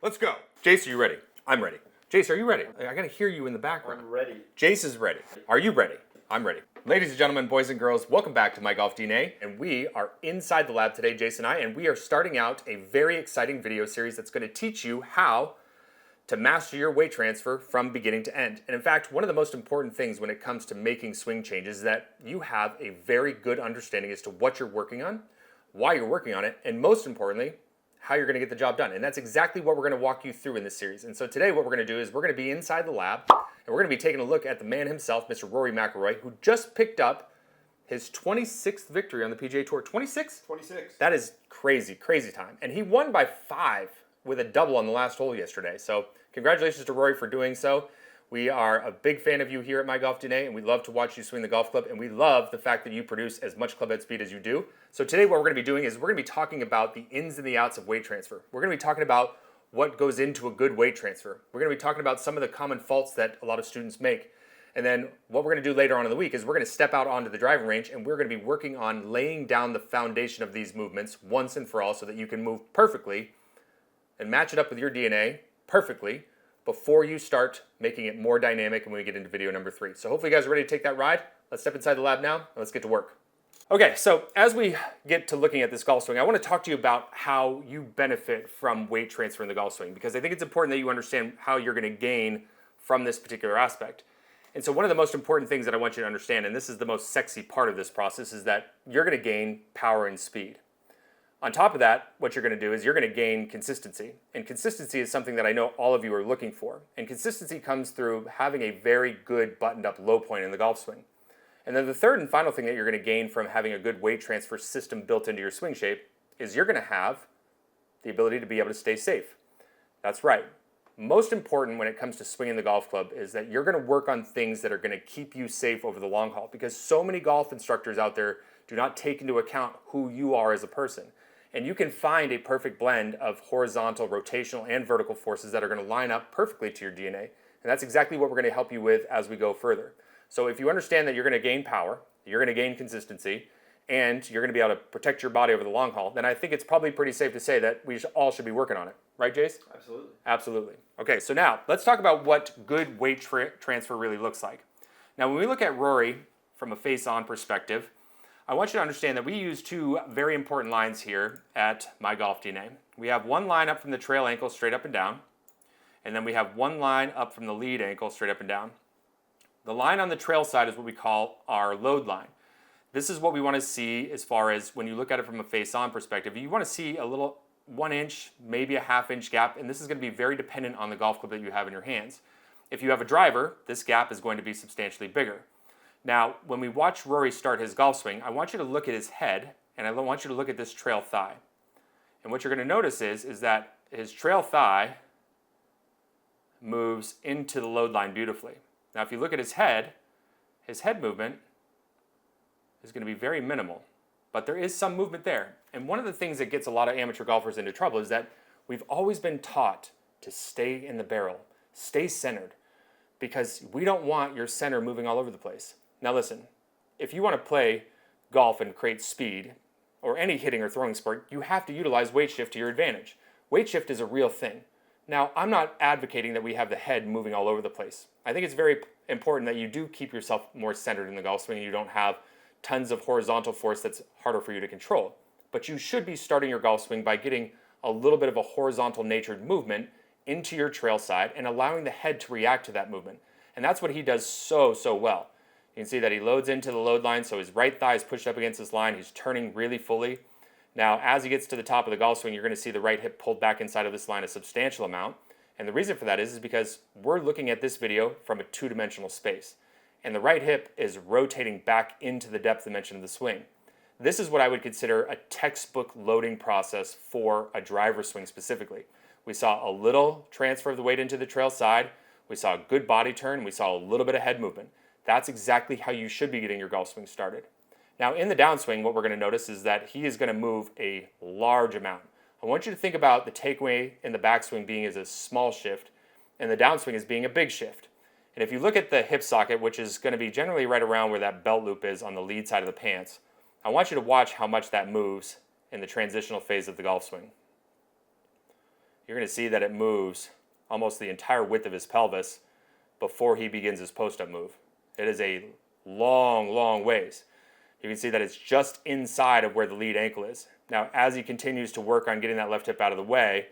Let's go. Jace, are you ready? I'm ready. Jace, are you ready? I gotta hear you in the background. I'm ready. Jace is ready. Are you ready? I'm ready. Ladies and gentlemen, boys and girls, welcome back to My Golf DNA. And we are inside the lab today, Jace and I, and we are starting out a very exciting video series that's gonna teach you how to master your weight transfer from beginning to end. And in fact, one of the most important things when it comes to making swing changes is that you have a very good understanding as to what you're working on, why you're working on it, and most importantly, how you're gonna get the job done. And that's exactly what we're gonna walk you through in this series. And so today what we're gonna do is we're gonna be inside the lab and we're gonna be taking a look at the man himself, Mr. Rory McIlroy, who just picked up his 26th victory on the PGA Tour. 26? 26. That is crazy, crazy time. And he won by 5 with a double on the last hole yesterday. So congratulations to Rory for doing so. We are a big fan of you here at My Golf DNA, and we love to watch you swing the golf club, and we love the fact that you produce as much club head speed as you do. So today what we're going to be doing is we're going to be talking about the ins and the outs of weight transfer. We're going to be talking about what goes into a good weight transfer. We're going to be talking about some of the common faults that a lot of students make. And then what we're going to do later on in the week is we're going to step out onto the driving range, and we're going to be working on laying down the foundation of these movements once and for all so that you can move perfectly and match it up with your DNA perfectly before you start making it more dynamic and when we get into video number 3. So hopefully you guys are ready to take that ride. Let's step inside the lab now and let's get to work. Okay, so as we get to looking at this golf swing, I want to talk to you about how you benefit from weight transfer in the golf swing, because I think it's important that you understand how you're going to gain from this particular aspect. And so one of the most important things that I want you to understand, and this is the most sexy part of this process, is that you're going to gain power and speed. On top of that, what you're going to do is you're going to gain consistency. And consistency is something that I know all of you are looking for. And consistency comes through having a very good buttoned up low point in the golf swing. And then the third and final thing that you're going to gain from having a good weight transfer system built into your swing shape is you're going to have the ability to be able to stay safe. That's right. Most important when it comes to swinging the golf club is that you're going to work on things that are going to keep you safe over the long haul, because so many golf instructors out there do not take into account who you are as a person. And you can find a perfect blend of horizontal, rotational, and vertical forces that are going to line up perfectly to your DNA. And that's exactly what we're going to help you with as we go further. So if you understand that you're going to gain power, you're going to gain consistency, and you're going to be able to protect your body over the long haul, then I think it's probably pretty safe to say that we all should be working on it. Right, Jace? Absolutely. Absolutely. Okay, so now let's talk about what good weight transfer really looks like. Now, when we look at Rory from a face-on perspective, I want you to understand that we use 2 very important lines here at My Golf DNA. We have one line up from the trail ankle straight up and down, and then we have one line up from the lead ankle straight up and down. The line on the trail side is what we call our load line. This is what we want to see as far as when you look at it from a face-on perspective. You want to see a little 1 inch, maybe a ½ inch gap, and this is going to be very dependent on the golf club that you have in your hands. If you have a driver, this gap is going to be substantially bigger. Now, when we watch Rory start his golf swing, I want you to look at his head, and I want you to look at this trail thigh. And what you're going to notice is that his trail thigh moves into the load line beautifully. Now, if you look at his head movement is going to be very minimal, but there is some movement there. And one of the things that gets a lot of amateur golfers into trouble is that we've always been taught to stay in the barrel, stay centered, because we don't want your center moving all over the place. Now listen, if you want to play golf and create speed, or any hitting or throwing sport, you have to utilize weight shift to your advantage. Weight shift is a real thing. Now, I'm not advocating that we have the head moving all over the place. I think it's very important that you do keep yourself more centered in the golf swing and you don't have tons of horizontal force that's harder for you to control. But you should be starting your golf swing by getting a little bit of a horizontal natured movement into your trail side and allowing the head to react to that movement. And that's what he does so well. You can see that he loads into the load line, so his right thigh is pushed up against this line. He's turning really fully. Now, as he gets to the top of the golf swing, you're going to see the right hip pulled back inside of this line a substantial amount. And the reason for that is because we're looking at this video from a 2-dimensional space. And the right hip is rotating back into the depth dimension of the swing. This is what I would consider a textbook loading process for a driver swing specifically. We saw a little transfer of the weight into the trail side. We saw a good body turn. We saw a little bit of head movement. That's exactly how you should be getting your golf swing started. Now in the downswing, what we're going to notice is that he is going to move a large amount. I want you to think about the takeaway in the backswing being as a small shift and the downswing as being a big shift. And if you look at the hip socket, which is going to be generally right around where that belt loop is on the lead side of the pants, I want you to watch how much that moves in the transitional phase of the golf swing. you're going to see that it moves almost the entire width of his pelvis before he begins his post-up move. It is a long, long ways. You can see that it's just inside of where the lead ankle is. Now, as he continues to work on getting that left hip out of the way,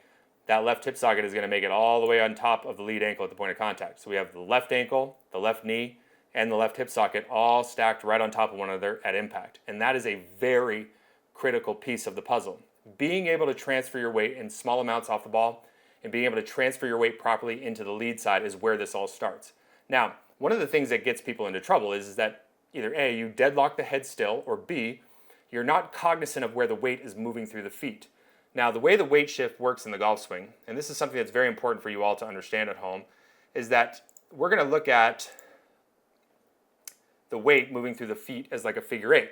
that left hip socket is going to make it all the way on top of the lead ankle at the point of contact. So we have the left ankle, the left knee, and the left hip socket all stacked right on top of one another at impact. And that is a very critical piece of the puzzle. Being able to transfer your weight in small amounts off the ball and being able to transfer your weight properly into the lead side is where this all starts. Now, one of the things that gets people into trouble is that either A, you deadlock the head still, or B, you're not cognizant of where the weight is moving through the feet. Now, the way the weight shift works in the golf swing, and this is something that's very important for you all to understand at home, is that we're going to look at the weight moving through the feet as like a figure eight.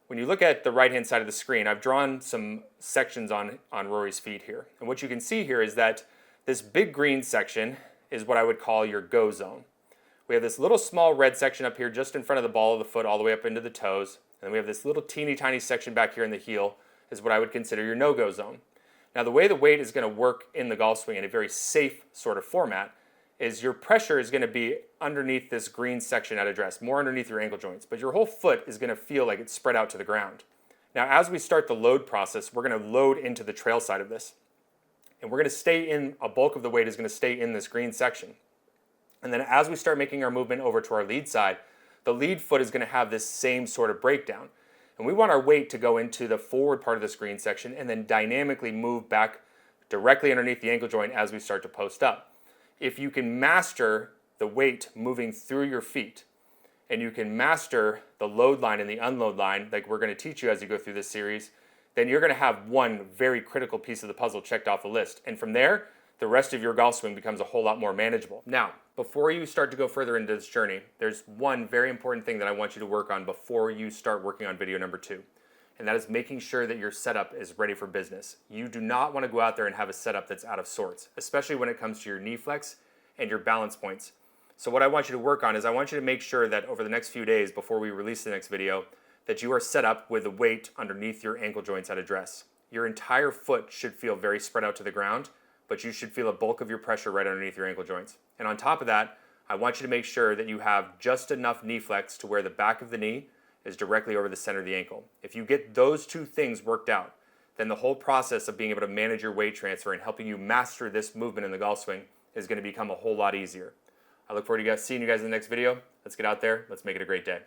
When you look at the right-hand side of the screen, I've drawn some sections on Rory's feet here. And what you can see here is that this big green section is what I would call your go zone. We have this little small red section up here just in front of the ball of the foot all the way up into the toes. And then we have this little teeny tiny section back here in the heel is what I would consider your no-go zone. Now, the way the weight is going to work in the golf swing in a very safe sort of format is your pressure is going to be underneath this green section at address, more underneath your ankle joints, but your whole foot is going to feel like it's spread out to the ground. Now, as we start the load process, we're going to load into the trail side of this. And we're going to stay in, a bulk of the weight is going to stay in this green section. And then as we start making our movement over to our lead side, the lead foot is going to have this same sort of breakdown. And we want our weight to go into the forward part of this green section and then dynamically move back directly underneath the ankle joint as we start to post up. If you can master the weight moving through your feet, and you can master the load line and the unload line, like we're going to teach you as you go through this series, then you're going to have one very critical piece of the puzzle checked off the list. And from there, the rest of your golf swing becomes a whole lot more manageable. Now, before you start to go further into this journey, there's one very important thing that I want you to work on before you start working on video number 2. And that is making sure that your setup is ready for business. You do not want to go out there and have a setup that's out of sorts, especially when it comes to your knee flex and your balance points. So what I want you to work on is I want you to make sure that over the next few days before we release the next video, that you are set up with the weight underneath your ankle joints at address. Your entire foot should feel very spread out to the ground, but you should feel a bulk of your pressure right underneath your ankle joints. And on top of that, I want you to make sure that you have just enough knee flex to where the back of the knee is directly over the center of the ankle. If you get those two things worked out, then the whole process of being able to manage your weight transfer and helping you master this movement in the golf swing is going to become a whole lot easier. I look forward to seeing you guys in the next video. Let's get out there. Let's make it a great day.